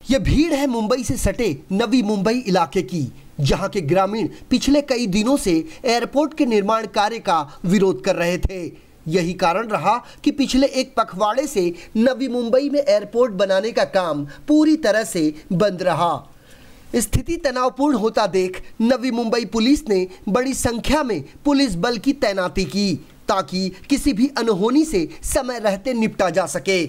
ये भीड़ है मुंबई से सटे नवी मुंबई इलाके की, जहां के ग्रामीण पिछले कई दिनों से एयरपोर्ट के निर्माण कार्य का विरोध कर रहे थे। यही कारण रहा कि पिछले एक पखवाड़े से नवी मुंबई में एयरपोर्ट बनाने का काम पूरी तरह से बंद रहा। स्थिति तनावपूर्ण होता देख नवी मुंबई पुलिस ने बड़ी संख्या में पुलिस बल की तैनाती की, ताकि किसी भी अनहोनी से समय रहते निपटा जा सके।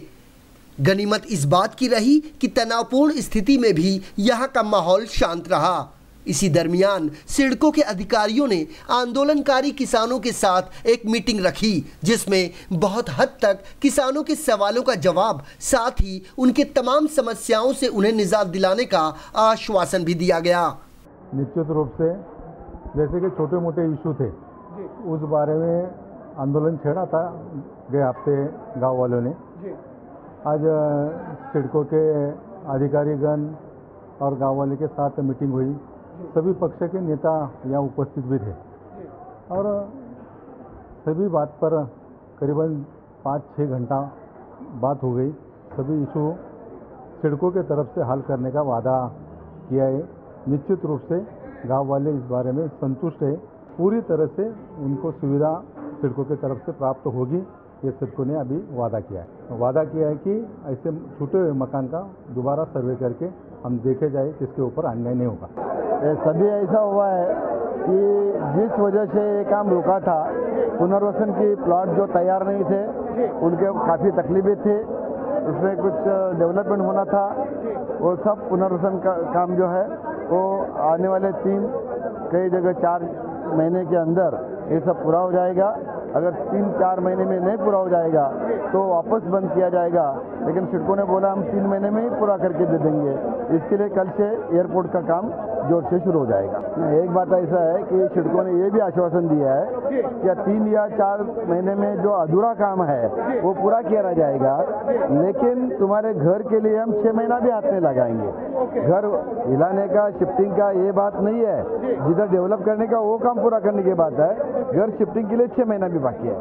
गनीमत इस बात की रही कि तनावपूर्ण स्थिति में भी यहाँ का माहौल शांत रहा। इसी दरमियान सिडको के अधिकारियों ने आंदोलनकारी किसानों के साथ एक मीटिंग रखी, जिसमें बहुत हद तक किसानों के सवालों का जवाब, साथ ही उनके तमाम समस्याओं से उन्हें निजात दिलाने का आश्वासन भी दिया गया। निश्चित रूप से जैसे कि छोटे मोटे इशू थे, उस बारे में आंदोलन छेड़ा था गए हफ्ते गाँव वालों ने। आज सिडको के अधिकारीगण और गाँव वाले के साथ मीटिंग हुई। सभी पक्ष के नेता यहाँ उपस्थित भी थे और सभी बात पर करीबन 5-6 घंटा बात हो गई। सभी इशू सिडको के तरफ से हल करने का वादा किया है। निश्चित रूप से गांव वाले इस बारे में संतुष्ट है। पूरी तरह से उनको सुविधा सिडको के तरफ से प्राप्त होगी, ये सिडको ने अभी वादा किया है। वादा किया है कि ऐसे छूटे हुए मकान का दोबारा सर्वे करके हम देखे जाए किसके ऊपर अन्याय नहीं होगा। सभी ऐसा हुआ है कि जिस वजह से ये काम रुका था, पुनर्वसन की प्लॉट जो तैयार नहीं थे, उनके काफ़ी तकलीफें थी, उसमें कुछ डेवलपमेंट होना था, वो सब पुनर्वसन का काम जो है वो आने वाले 3 कई जगह 4 महीने के अंदर ये सब पूरा हो जाएगा। अगर 3-4 महीने में नहीं पूरा हो जाएगा तो वापस बंद किया जाएगा, लेकिन सिडको ने बोला हम 3 महीने में ही पूरा करके दे देंगे। इसके लिए कल से एयरपोर्ट का काम जोर से शुरू हो जाएगा। एक बात ऐसा है कि सिडको ने ये भी आश्वासन दिया है कि 3 या 4 महीने में जो अधूरा काम है वो पूरा किया जाएगा, लेकिन तुम्हारे घर के लिए हम 6 महीना भी हाथ में लगाएंगे। घर हिलाने का, शिफ्टिंग का ये बात नहीं है, जिधर डेवलप करने का वो काम पूरा करने की बात है। घर शिफ्टिंग के लिए 6 महीना भी बाकी है,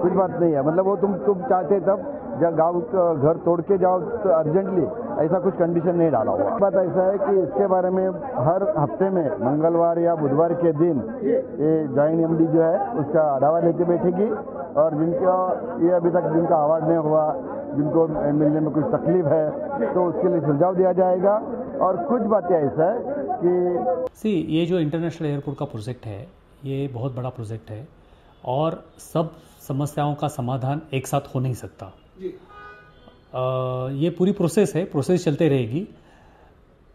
कुछ बात नहीं है। मतलब वो तुम चाहते तब जब गाँव घर तोड़ के जाओ तो अर्जेंटली, ऐसा कुछ कंडीशन नहीं डाला हुआ। बात ऐसा है कि इसके बारे में हर हफ्ते में मंगलवार या बुधवार के दिन ये जॉइंट एमडी जो है उसका आढावा लेके बैठेगी, और जिनका ये अभी तक जिनका अवार्ड नहीं हुआ, जिनको मिलने में कुछ तकलीफ है, तो उसके लिए सुझाव दिया जाएगा। और कुछ बातें ऐसा है कि ये जो इंटरनेशनल एयरपोर्ट का प्रोजेक्ट है, ये बहुत बड़ा प्रोजेक्ट है और सब समस्याओं का समाधान एक साथ हो नहीं सकता। ये पूरी प्रोसेस है, प्रोसेस चलते रहेगी।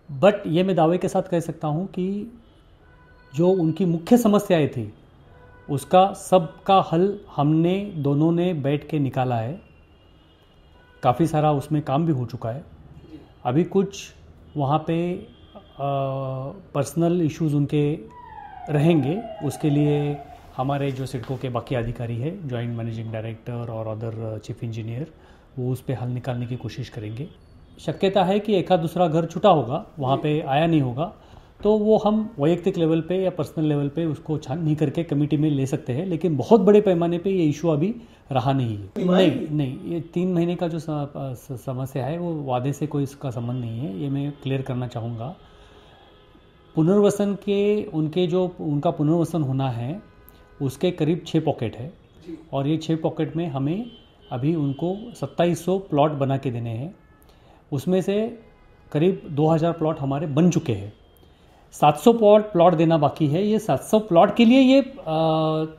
बट ये मैं दावे के साथ कह सकता हूँ कि जो उनकी मुख्य समस्याएं थी उसका सबका हल हमने दोनों ने बैठ के निकाला है। काफ़ी सारा उसमें काम भी हो चुका है। अभी कुछ वहाँ पे पर्सनल इश्यूज उनके रहेंगे, उसके लिए हमारे जो सिडको के बाकी अधिकारी है, जॉइंट मैनेजिंग डायरेक्टर और अदर चीफ इंजीनियर, वो उस पर हल निकालने की कोशिश करेंगे। शक्यता है कि एक आध दूसरा घर छूटा होगा, वहाँ पे आया नहीं होगा, तो वो हम वैयक्तिक लेवल पे या पर्सनल लेवल पे उसको छाननी करके कमेटी में ले सकते हैं, लेकिन बहुत बड़े पैमाने पे ये इशू अभी रहा नहीं है। नहीं, ये 3 महीने का जो समस्या है वो वादे से कोई इसका संबंध नहीं है, ये मैं क्लियर करना चाहूँगा। पुनर्वसन के उनका पुनर्वसन होना है, उसके करीब 6 पॉकेट है, और ये 6 पॉकेट में हमें अभी उनको 2700 प्लॉट बना के देने हैं। उसमें से करीब 2000 प्लॉट हमारे बन चुके हैं। 700 प्लॉट देना बाकी है। ये 700 प्लॉट के लिए ये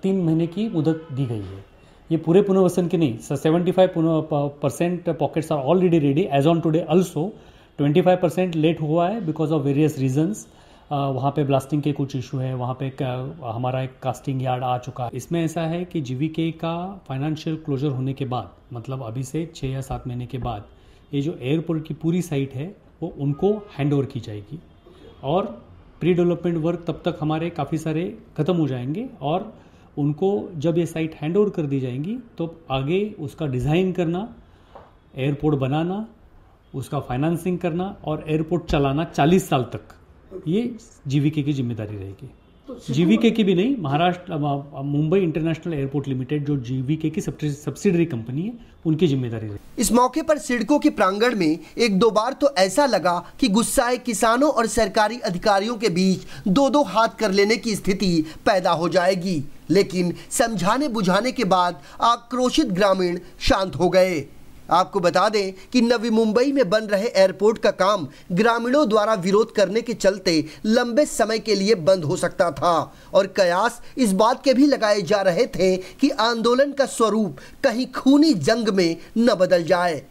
3 महीने की मुदत दी गई है। ये पूरे पुनर्वसन की नहीं। 75% pockets are already ready as on today. Also 25% late हुआ है बिकॉज ऑफ वेरियस रीजंस। वहाँ पे ब्लास्टिंग के कुछ इशू है, वहाँ पे हमारा एक कास्टिंग यार्ड आ चुका है। इसमें ऐसा है कि जीवीके का फाइनेंशियल क्लोजर होने के बाद, मतलब अभी से 6 या 7 महीने के बाद, ये जो एयरपोर्ट की पूरी साइट है वो उनको हैंड ओवर की जाएगी, और प्री डेवलपमेंट वर्क तब तक हमारे काफ़ी सारे ख़त्म हो जाएंगे, और उनको जब ये साइट हैंड ओवर कर दी जाएंगी तो आगे उसका डिज़ाइन करना, एयरपोर्ट बनाना, उसका फाइनेंसिंग करना और एयरपोर्ट चलाना 40 साल तक, ये जीवीके की जिम्मेदारी रहेगी। जीवीके की भी नहीं, Maharashtra Mumbai international airport limited जो जीवीके की सब्सिडरी कंपनी है, उनकी जिम्मेदारी है। इस मौके पर सिडको के प्रांगण में एक दो बार तो ऐसा लगा कि गुस्साए किसानों और सरकारी अधिकारियों के बीच दो दो हाथ कर लेने की स्थिति पैदा हो जाएगी, लेकिन समझाने बुझाने के बाद आक्रोशित ग्रामीण शांत हो गए। आपको बता दें कि नवी मुंबई में बन रहे एयरपोर्ट का काम ग्रामीणों द्वारा विरोध करने के चलते लंबे समय के लिए बंद हो सकता था और कयास इस बात के भी लगाए जा रहे थे कि आंदोलन का स्वरूप कहीं खूनी जंग में न बदल जाए।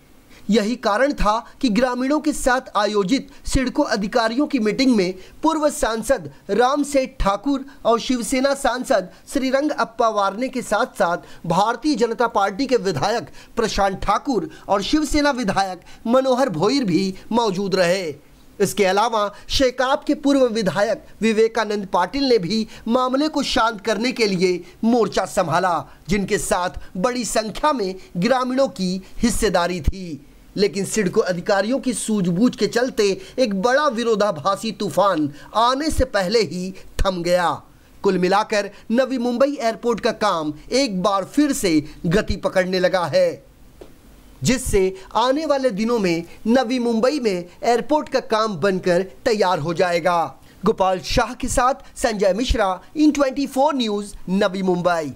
यही कारण था कि ग्रामीणों के साथ आयोजित सिडको अधिकारियों की मीटिंग में पूर्व सांसद राम सेठ ठाकुर और शिवसेना सांसद श्रीरंग अप्पा वार्ने के साथ साथ भारतीय जनता पार्टी के विधायक प्रशांत ठाकुर और शिवसेना विधायक मनोहर भोईर भी मौजूद रहे। इसके अलावा शेकाप के पूर्व विधायक विवेकानंद पाटिल ने भी मामले को शांत करने के लिए मोर्चा संभाला, जिनके साथ बड़ी संख्या में ग्रामीणों की हिस्सेदारी थी। लेकिन सिडको अधिकारियों की सूझबूझ के चलते एक बड़ा विरोधाभासी तूफान आने से पहले ही थम गया। कुल मिलाकर नवी मुंबई एयरपोर्ट का काम एक बार फिर से गति पकड़ने लगा है, जिससे आने वाले दिनों में नवी मुंबई में एयरपोर्ट का काम बनकर तैयार हो जाएगा। गोपाल शाह के साथ संजय मिश्रा, इन 24 न्यूज़, नवी मुंबई।